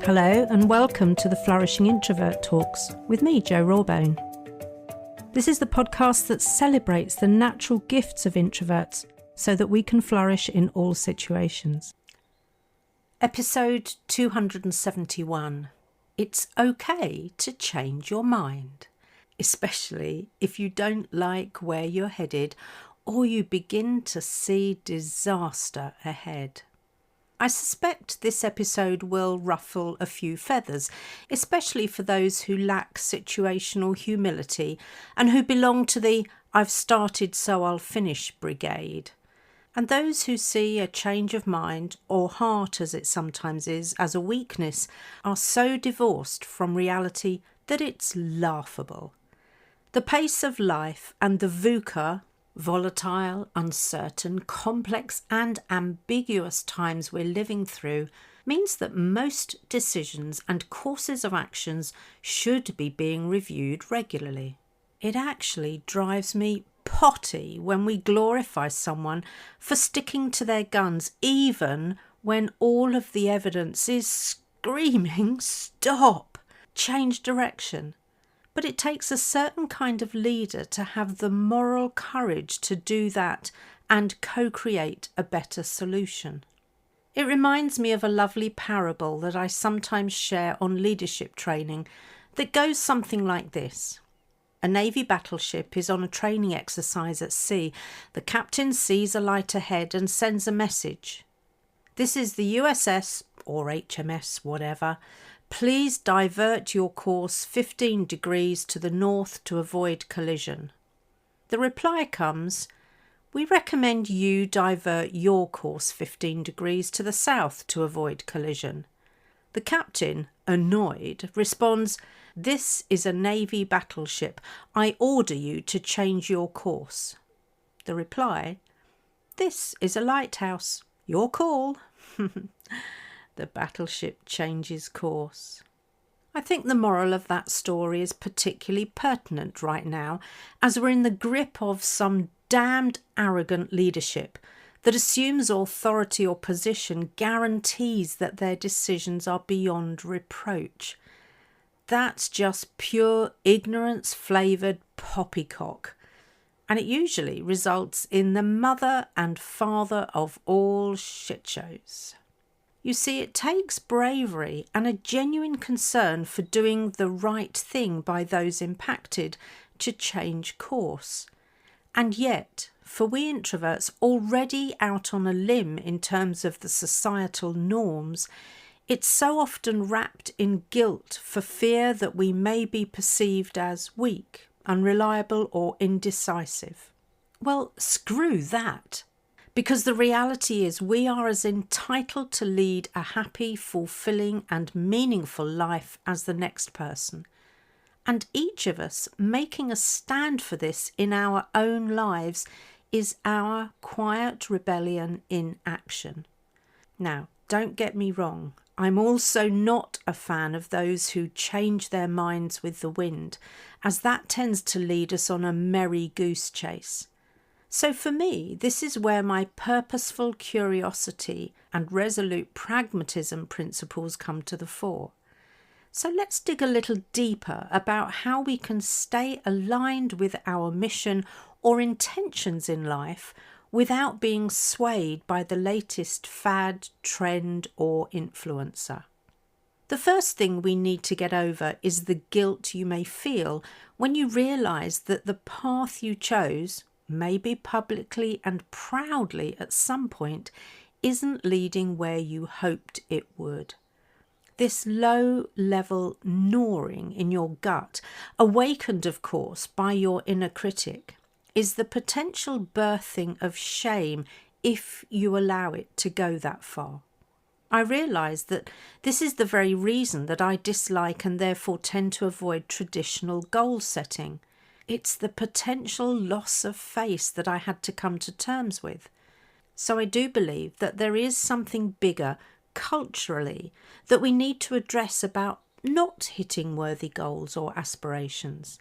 Hello and welcome to the Flourishing Introvert Talks with me, Jo Rawbone. This is the podcast that celebrates the natural gifts of introverts so that we can flourish in all situations. Episode 271. It's okay to change your mind, especially if you don't like where you're headed or you begin to see disaster ahead. I suspect this episode will ruffle a few feathers, especially for those who lack situational humility and who belong to the "I've started so I'll finish" brigade, and those who see a change of mind, or heart as it sometimes is, as a weakness, are so divorced from reality that it's laughable. The pace of life and the VUCA, volatile, uncertain, complex and ambiguous times we're living through means that most decisions and courses of actions should be being reviewed regularly. It actually drives me potty when we glorify someone for sticking to their guns even when all of the evidence is screaming, "Stop! Change direction." But it takes a certain kind of leader to have the moral courage to do that and co-create a better solution. It reminds me of a lovely parable that I sometimes share on leadership training that goes something like this. A Navy battleship is on a training exercise at sea. The captain sees a light ahead and sends a message. "This is the USS or HMS, whatever. Please divert your course 15 degrees to the north to avoid collision." The reply comes, "We recommend you divert your course 15 degrees to the south to avoid collision." The captain, annoyed, responds, "This is a Navy battleship. I order you to change your course." The reply, "This is a lighthouse. Your call." The battleship changes course. I think the moral of that story is particularly pertinent right now, as we're in the grip of some damned arrogant leadership that assumes authority or position guarantees that their decisions are beyond reproach. That's just pure ignorance-flavoured poppycock, and it usually results in the mother and father of all shitshows. You see, it takes bravery and a genuine concern for doing the right thing by those impacted to change course. And yet, for we introverts already out on a limb in terms of the societal norms, it's so often wrapped in guilt for fear that we may be perceived as weak, unreliable or indecisive. Well, screw that. Because the reality is we are as entitled to lead a happy, fulfilling and meaningful life as the next person. And each of us making a stand for this in our own lives is our quiet rebellion in action. Now, don't get me wrong. I'm also not a fan of those who change their minds with the wind, as that tends to lead us on a merry goose chase. So for me, this is where my purposeful curiosity and resolute pragmatism principles come to the fore. So let's dig a little deeper about how we can stay aligned with our mission or intentions in life without being swayed by the latest fad, trend or influencer. The first thing we need to get over is the guilt you may feel when you realise that the path you chose, maybe publicly and proudly at some point, isn't leading where you hoped it would. This low-level gnawing in your gut, awakened of course by your inner critic, is the potential birthing of shame if you allow it to go that far. I realise that this is the very reason that I dislike and therefore tend to avoid traditional goal setting. It's the potential loss of face that I had to come to terms with. So I do believe that there is something bigger culturally that we need to address about not hitting worthy goals or aspirations.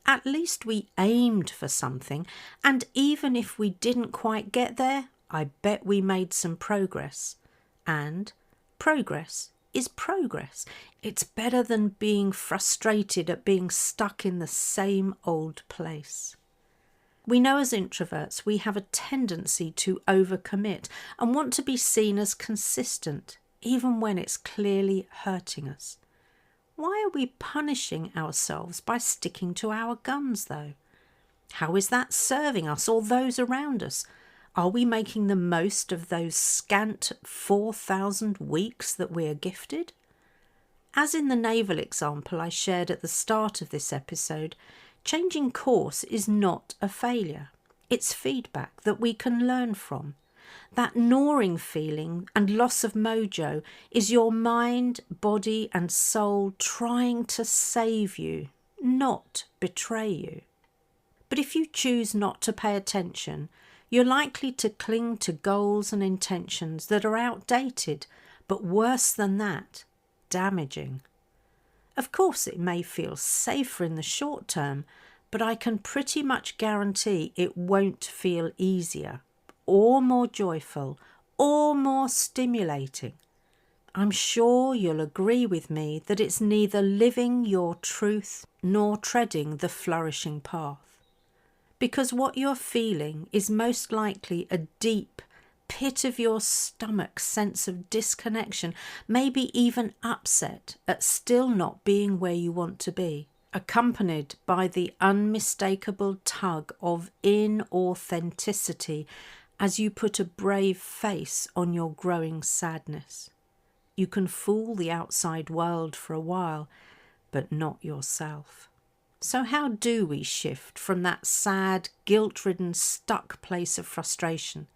At least we aimed for something, and even if we didn't quite get there, I bet we made some progress. And progress is progress. It's better than being frustrated at being stuck in the same old place. We know as introverts we have a tendency to overcommit and want to be seen as consistent, even when it's clearly hurting us. Why are we punishing ourselves by sticking to our guns, though? How is that serving us or those around us? Are we making the most of those scant 4,000 weeks that we are gifted? As in the naval example I shared at the start of this episode, changing course is not a failure. It's feedback that we can learn from. That gnawing feeling and loss of mojo is your mind, body and soul trying to save you, not betray you. But if you choose not to pay attention, you're likely to cling to goals and intentions that are outdated, but worse than that, damaging. Of course, it may feel safer in the short term, but I can pretty much guarantee it won't feel easier, or more joyful, or more stimulating. I'm sure you'll agree with me that it's neither living your truth nor treading the flourishing path. Because what you're feeling is most likely a deep, pit of your stomach sense of disconnection, maybe even upset at still not being where you want to be, accompanied by the unmistakable tug of inauthenticity as you put a brave face on your growing sadness. You can fool the outside world for a while, but not yourself. So how do we shift from that sad, guilt-ridden, stuck place of frustration?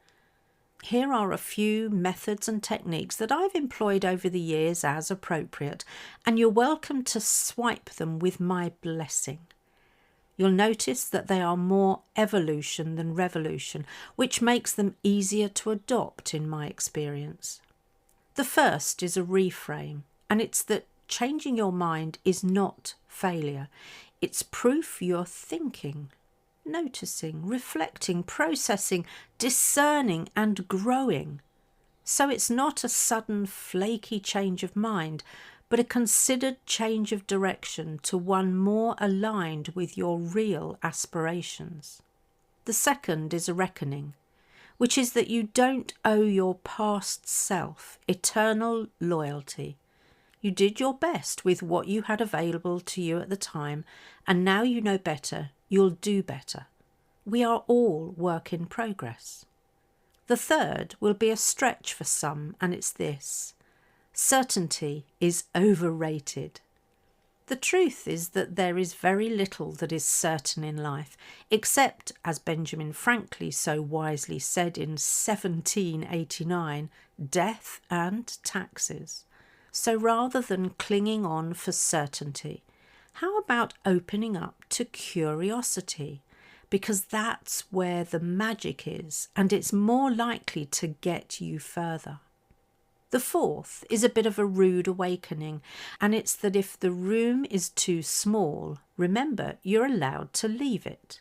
Here are a few methods and techniques that I've employed over the years as appropriate, and you're welcome to swipe them with my blessing. You'll notice that they are more evolution than revolution, which makes them easier to adopt in my experience. The first is a reframe, and it's that changing your mind is not failure. It's proof you're thinking, noticing, reflecting, processing, discerning and growing. So it's not a sudden flaky change of mind, but a considered change of direction to one more aligned with your real aspirations. The second is a reckoning, which is that you don't owe your past self eternal loyalty. You did your best with what you had available to you at the time, and now you know better, you'll do better. We are all work in progress. The third will be a stretch for some, and it's this: certainty is overrated. The truth is that there is very little that is certain in life, except, as Benjamin Franklin so wisely said in 1789, death and taxes. So rather than clinging on for certainty, how about opening up to curiosity? Because that's where the magic is, and it's more likely to get you further. The fourth is a bit of a rude awakening, and it's that if the room is too small, remember you're allowed to leave it.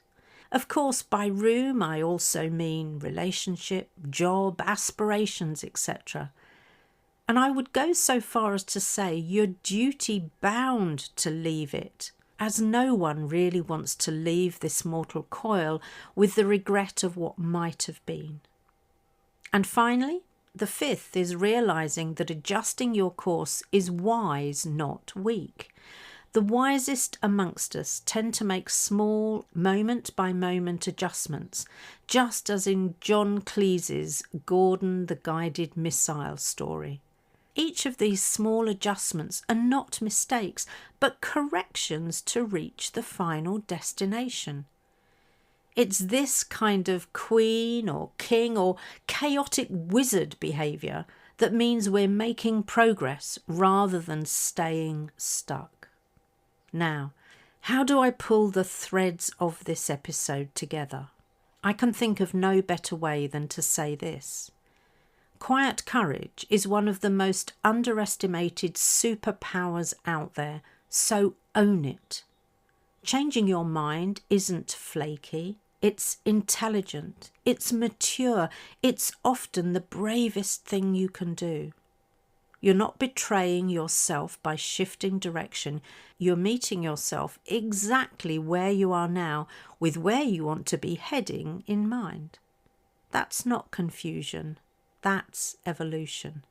Of course, by room I also mean relationship, job, aspirations, etc. And I would go so far as to say you're duty bound to leave it, as no one really wants to leave this mortal coil with the regret of what might have been. And finally, the fifth is realising that adjusting your course is wise, not weak. The wisest amongst us tend to make small, moment-by-moment adjustments, just as in John Cleese's Gordon the Guided Missile story. Each of these small adjustments are not mistakes, but corrections to reach the final destination. It's this kind of queen or king or chaotic wizard behaviour that means we're making progress rather than staying stuck. Now, how do I pull the threads of this episode together? I can think of no better way than to say this. Quiet courage is one of the most underestimated superpowers out there, so own it. Changing your mind isn't flaky, it's intelligent, it's mature, it's often the bravest thing you can do. You're not betraying yourself by shifting direction. You're meeting yourself exactly where you are now with where you want to be heading in mind. That's not confusion. That's evolution.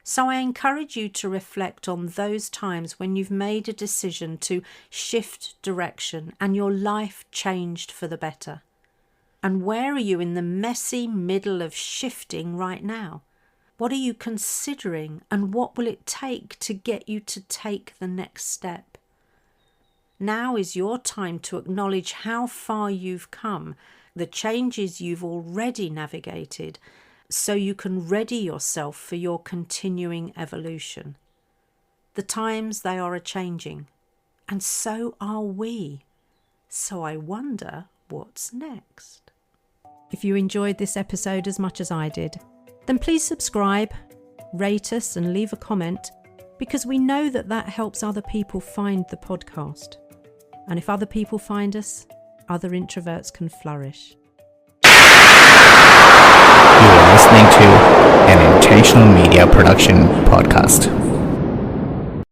So I encourage you to reflect on those times when you've made a decision to shift direction and your life changed for the better. And where are you in the messy middle of shifting right now? What are you considering, and what will it take to get you to take the next step? Now is your time to acknowledge how far you've come, the changes you've already navigated, so you can ready yourself for your continuing evolution. The times, they are a-changing, and so are we. So I wonder what's next. If you enjoyed this episode as much as I did, then please subscribe, rate us and leave a comment, because we know that helps other people find the podcast. And if other people find us, other introverts can flourish. You are listening to an Intentional Media Production podcast.